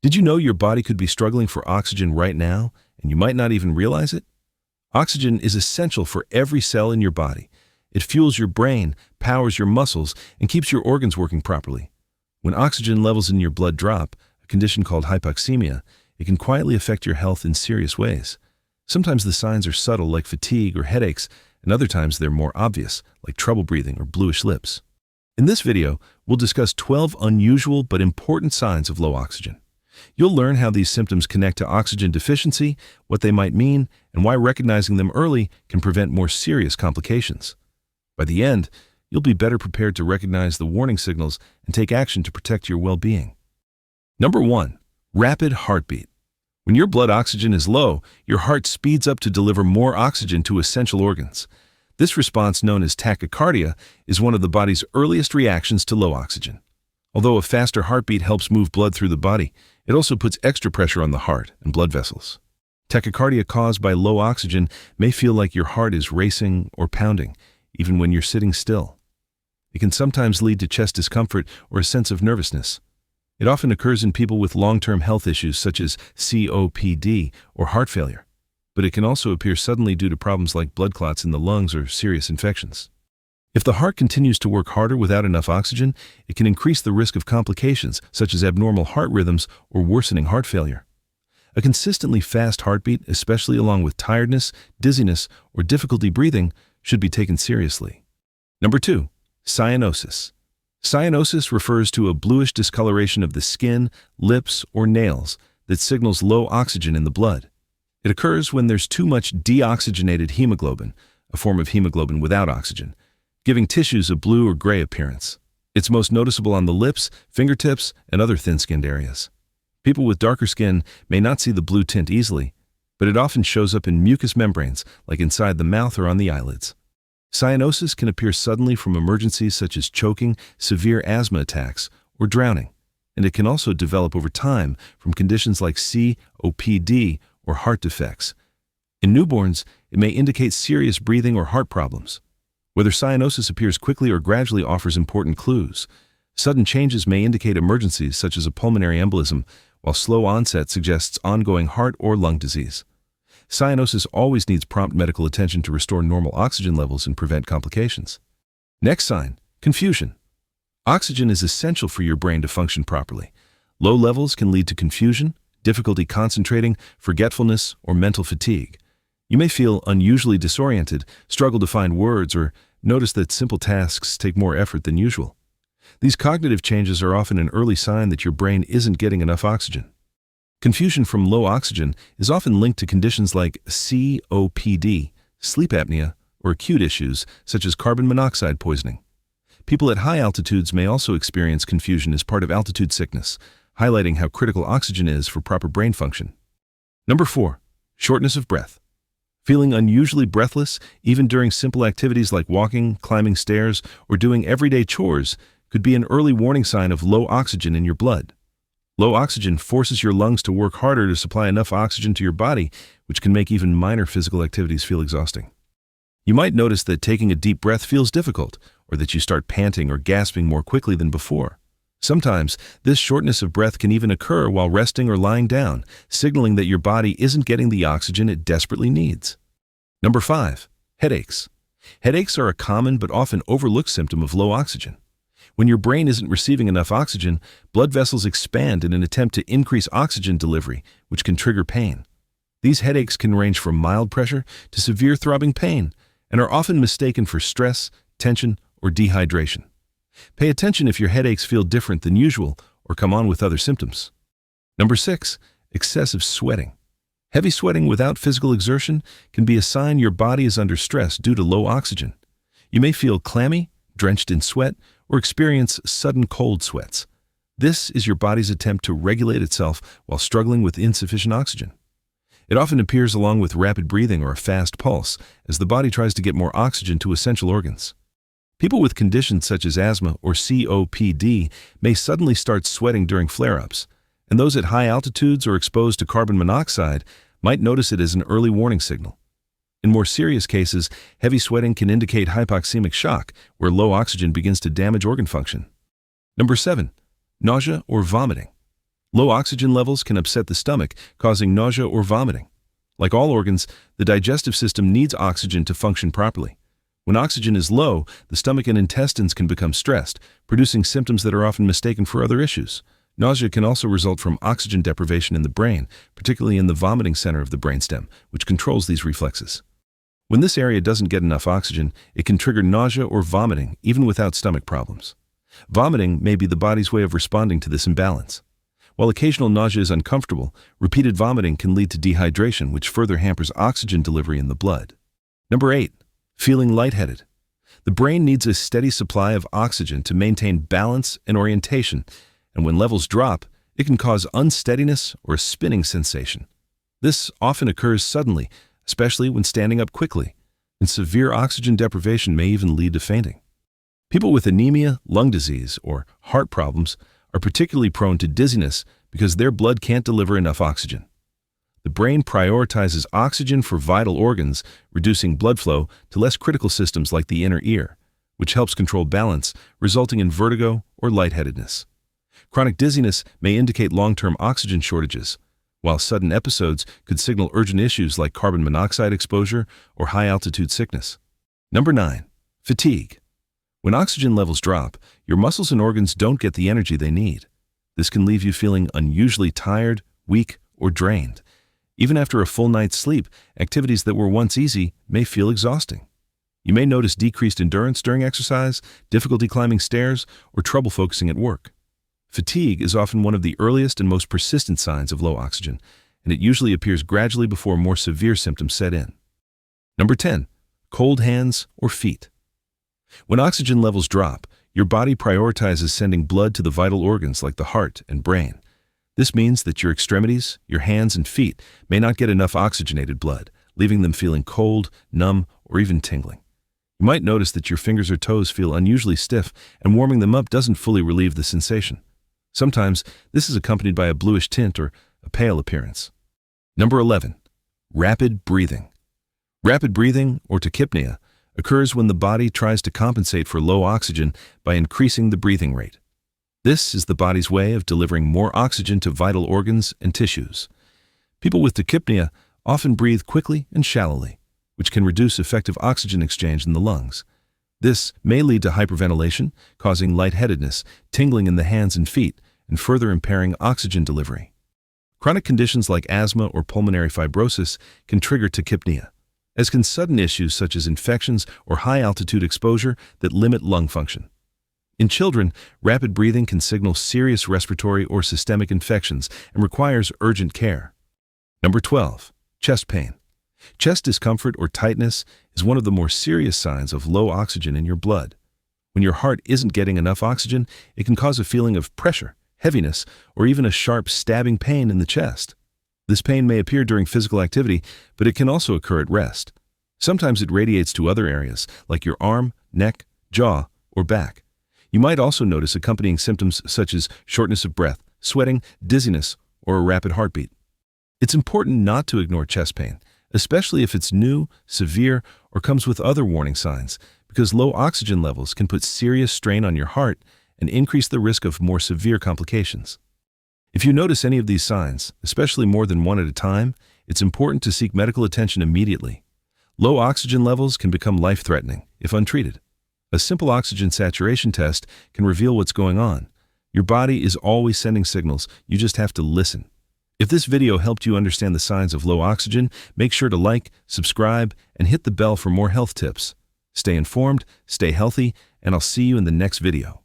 Did you know your body could be struggling for oxygen right now, and you might not even realize it? Oxygen is essential for every cell in your body. It fuels your brain, powers your muscles, and keeps your organs working properly. When oxygen levels in your blood drop, a condition called hypoxemia, it can quietly affect your health in serious ways. Sometimes the signs are subtle, like fatigue or headaches, and other times they're more obvious, like trouble breathing or bluish lips. In this video, we'll discuss 12 unusual but important signs of low oxygen. You'll learn how these symptoms connect to oxygen deficiency, what they might mean, and why recognizing them early can prevent more serious complications. By the end, you'll be better prepared to recognize the warning signals and take action to protect your well-being. Number 1. Rapid heartbeat. When your blood oxygen is low, your heart speeds up to deliver more oxygen to essential organs. This response, known as tachycardia, is one of the body's earliest reactions to low oxygen. Although a faster heartbeat helps move blood through the body, it also puts extra pressure on the heart and blood vessels. Tachycardia caused by low oxygen may feel like your heart is racing or pounding, even when you're sitting still. It can sometimes lead to chest discomfort or a sense of nervousness. It often occurs in people with long-term health issues such as COPD or heart failure, but it can also appear suddenly due to problems like blood clots in the lungs or serious infections. If the heart continues to work harder without enough oxygen, it can increase the risk of complications such as abnormal heart rhythms or worsening heart failure. A consistently fast heartbeat, especially along with tiredness, dizziness, or difficulty breathing, should be taken seriously. Number 2. Cyanosis. Cyanosis refers to a bluish discoloration of the skin, lips, or nails that signals low oxygen in the blood. It occurs when there's too much deoxygenated hemoglobin, a form of hemoglobin without oxygen, giving tissues a blue or gray appearance. It's most noticeable on the lips, fingertips, and other thin-skinned areas. People with darker skin may not see the blue tint easily, but it often shows up in mucous membranes, like inside the mouth or on the eyelids. Cyanosis can appear suddenly from emergencies such as choking, severe asthma attacks, or drowning, and it can also develop over time from conditions like COPD or heart defects. In newborns, it may indicate serious breathing or heart problems. Whether cyanosis appears quickly or gradually offers important clues. Sudden changes may indicate emergencies such as a pulmonary embolism, while slow onset suggests ongoing heart or lung disease. Cyanosis always needs prompt medical attention to restore normal oxygen levels and prevent complications. Next sign, confusion. Oxygen is essential for your brain to function properly. Low levels can lead to confusion, difficulty concentrating, forgetfulness, or mental fatigue. You may feel unusually disoriented, struggle to find words, or notice that simple tasks take more effort than usual. These cognitive changes are often an early sign that your brain isn't getting enough oxygen. Confusion from low oxygen is often linked to conditions like COPD, sleep apnea, or acute issues such as carbon monoxide poisoning. People at high altitudes may also experience confusion as part of altitude sickness, highlighting how critical oxygen is for proper brain function. Number 4. Shortness of breath. Feeling unusually breathless, even during simple activities like walking, climbing stairs, or doing everyday chores, could be an early warning sign of low oxygen in your blood. Low oxygen forces your lungs to work harder to supply enough oxygen to your body, which can make even minor physical activities feel exhausting. You might notice that taking a deep breath feels difficult, or that you start panting or gasping more quickly than before. Sometimes, this shortness of breath can even occur while resting or lying down, signaling that your body isn't getting the oxygen it desperately needs. Number 5. Headaches. Headaches are a common but often overlooked symptom of low oxygen. When your brain isn't receiving enough oxygen, blood vessels expand in an attempt to increase oxygen delivery, which can trigger pain. These headaches can range from mild pressure to severe throbbing pain and are often mistaken for stress, tension, or dehydration. Pay attention if your headaches feel different than usual or come on with other symptoms. Number 6. Excessive sweating. Heavy sweating without physical exertion can be a sign your body is under stress due to low oxygen. You may feel clammy, drenched in sweat, or experience sudden cold sweats. This is your body's attempt to regulate itself while struggling with insufficient oxygen. It often appears along with rapid breathing or a fast pulse as the body tries to get more oxygen to essential organs. People with conditions such as asthma or COPD may suddenly start sweating during flare-ups, and those at high altitudes or exposed to carbon monoxide might notice it as an early warning signal. In more serious cases, heavy sweating can indicate hypoxemic shock, where low oxygen begins to damage organ function. Number 7. Nausea or vomiting. Low oxygen levels can upset the stomach, causing nausea or vomiting. Like all organs, the digestive system needs oxygen to function properly. When oxygen is low, the stomach and intestines can become stressed, producing symptoms that are often mistaken for other issues. Nausea can also result from oxygen deprivation in the brain, particularly in the vomiting center of the brainstem, which controls these reflexes. When this area doesn't get enough oxygen, it can trigger nausea or vomiting, even without stomach problems. Vomiting may be the body's way of responding to this imbalance. While occasional nausea is uncomfortable, repeated vomiting can lead to dehydration, which further hampers oxygen delivery in the blood. Number 8. Feeling lightheaded. The brain needs a steady supply of oxygen to maintain balance and orientation, and when levels drop, it can cause unsteadiness or a spinning sensation. This often occurs suddenly, especially when standing up quickly, and severe oxygen deprivation may even lead to fainting. People with anemia, lung disease, or heart problems are particularly prone to dizziness because their blood can't deliver enough oxygen. The brain prioritizes oxygen for vital organs, reducing blood flow to less critical systems like the inner ear, which helps control balance, resulting in vertigo or lightheadedness. Chronic dizziness may indicate long-term oxygen shortages, while sudden episodes could signal urgent issues like carbon monoxide exposure or high-altitude sickness. Number 9. Fatigue. When oxygen levels drop, your muscles and organs don't get the energy they need. This can leave you feeling unusually tired, weak, or drained. Even after a full night's sleep, activities that were once easy may feel exhausting. You may notice decreased endurance during exercise, difficulty climbing stairs, or trouble focusing at work. Fatigue is often one of the earliest and most persistent signs of low oxygen, and it usually appears gradually before more severe symptoms set in. Number 10. Cold hands or feet. When oxygen levels drop, your body prioritizes sending blood to the vital organs like the heart and brain. This means that your extremities, your hands and feet, may not get enough oxygenated blood, leaving them feeling cold, numb, or even tingling. You might notice that your fingers or toes feel unusually stiff, and warming them up doesn't fully relieve the sensation. Sometimes, this is accompanied by a bluish tint or a pale appearance. Number 11. Rapid breathing. Rapid breathing, or tachypnea, occurs when the body tries to compensate for low oxygen by increasing the breathing rate. This is the body's way of delivering more oxygen to vital organs and tissues. People with tachypnea often breathe quickly and shallowly, which can reduce effective oxygen exchange in the lungs. This may lead to hyperventilation, causing lightheadedness, tingling in the hands and feet, and further impairing oxygen delivery. Chronic conditions like asthma or pulmonary fibrosis can trigger tachypnea, as can sudden issues such as infections or high-altitude exposure that limit lung function. In children, rapid breathing can signal serious respiratory or systemic infections and requires urgent care. Number 12. Chest pain. Chest discomfort or tightness is one of the more serious signs of low oxygen in your blood. When your heart isn't getting enough oxygen, it can cause a feeling of pressure, heaviness, or even a sharp stabbing pain in the chest. This pain may appear during physical activity, but it can also occur at rest. Sometimes it radiates to other areas, like your arm, neck, jaw, or back. You might also notice accompanying symptoms such as shortness of breath, sweating, dizziness, or a rapid heartbeat. It's important not to ignore chest pain, especially if it's new, severe, or comes with other warning signs, because low oxygen levels can put serious strain on your heart and increase the risk of more severe complications. If you notice any of these signs, especially more than one at a time, it's important to seek medical attention immediately. Low oxygen levels can become life-threatening if untreated. A simple oxygen saturation test can reveal what's going on. Your body is always sending signals, you just have to listen. If this video helped you understand the signs of low oxygen, make sure to like, subscribe, and hit the bell for more health tips. Stay informed, stay healthy, and I'll see you in the next video.